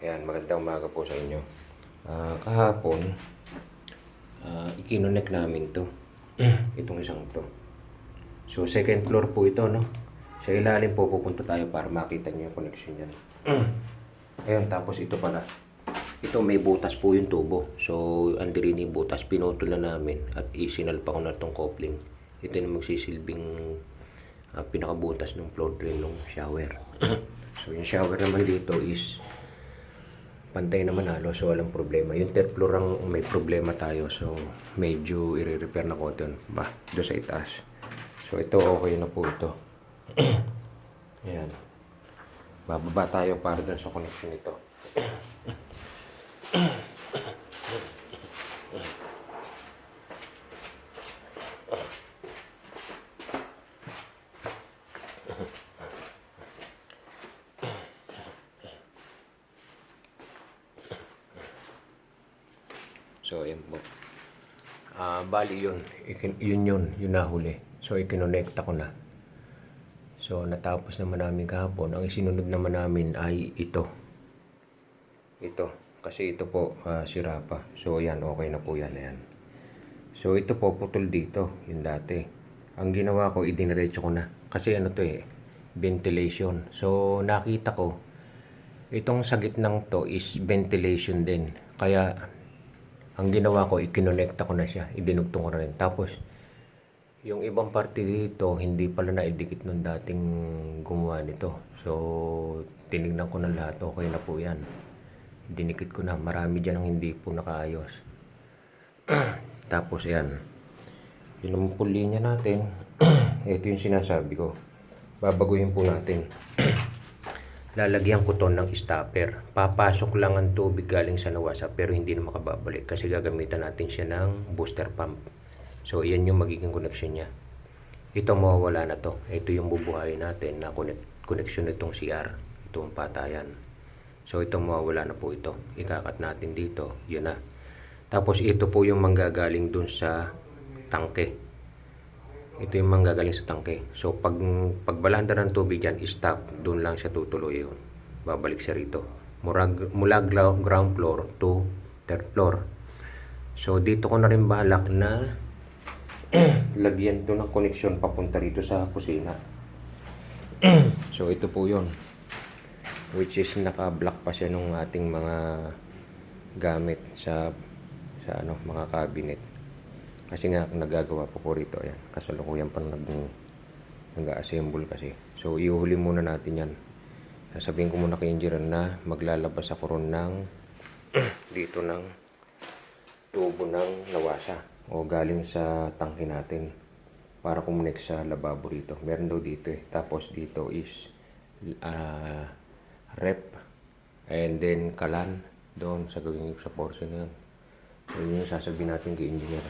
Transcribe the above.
Ayan, magandang umaga po sa inyo. Kahapon, ikinonek namin to. Itong isang to. So, second floor po ito, no? Sa ilalim po pupunta tayo para makita nyo yung connection yan. Ayan, tapos ito pala. Ito may butas po yung tubo. So, andirin yung butas. Pinutol na namin at isinalpa ko na itong coupling. Ito yung magsisilbing pinakabutas ng floor drain ng shower. So, yung shower naman dito is pantay naman halos, so walang problema. Yung third floor ang may problema tayo, so medyo i-repair na ko doon doon sa itaas. So ito okay na po ito. Ayan, bababa tayo para doon sa connection nito. So, ayan po. Bali yun. Yun nahuli. So, ikinonekta ko na. So, natapos naman namin kahapon. Ang isinunod naman namin ay ito. Ito. Kasi ito po, sira pa. So, ayan. Okay na po yan. Ayan. So, ito po, putol dito. Yung dati. Ang ginawa ko, idiniretso ko na. Kasi ano to ventilation. So, nakita ko, itong sa gitnang to is ventilation din. Kaya, ang ginawa ko, ikinonekta ko na siya. Idinugtong ko na rin. Tapos, yung ibang parte dito, hindi pala naidikit nung dating gumawa nito. So, tinignan ko na lahat. Okay na po yan. Dinikit ko na. Marami dyan ang hindi po nakaayos. Tapos, yan. Yun ang po linya natin. Ito yung sinasabi ko. Babaguhin po natin. Lalagyan ko to ng stopper. Papasok lang ang tubig galing sa nawasa pero hindi na makababalik kasi gagamitan natin siya ng booster pump. So, yan yung magiging connection niya. Ito mawawala na to. Ito yung bubuhayin natin na connection nitong CR. Itong patayan. So, ito mawawala na po ito. Ikakat natin dito. Yun na. Tapos, ito po yung manggagaling dun sa tangke. Ito yung manggagaling sa tangke. So, pagbalanda ng tubig dyan, stop. Doon lang siya tutuloy yun. Babalik siya rito. Mula ground floor to third floor. So, dito ko na rin balak na lagyan to ng connection papunta rito sa kusina. So, ito po yun. Which is naka-block pa siya nung ating mga gamit sa mga cabinet. Kasi nga, nagagawa po ko rito. Ayan, kasalukuyan pa nag-assemble kasi. So, iuhuli muna natin yan. Sasabihin ko muna kay engineer na maglalabas ako ron ng dito ng tubo ng nawasa o galing sa tangke natin para kumunik sa lababo rito. Meron daw dito Tapos dito is rep and then kalan doon sa gawin sa portion na yan. So, yun yung sasabihin natin kay engineer.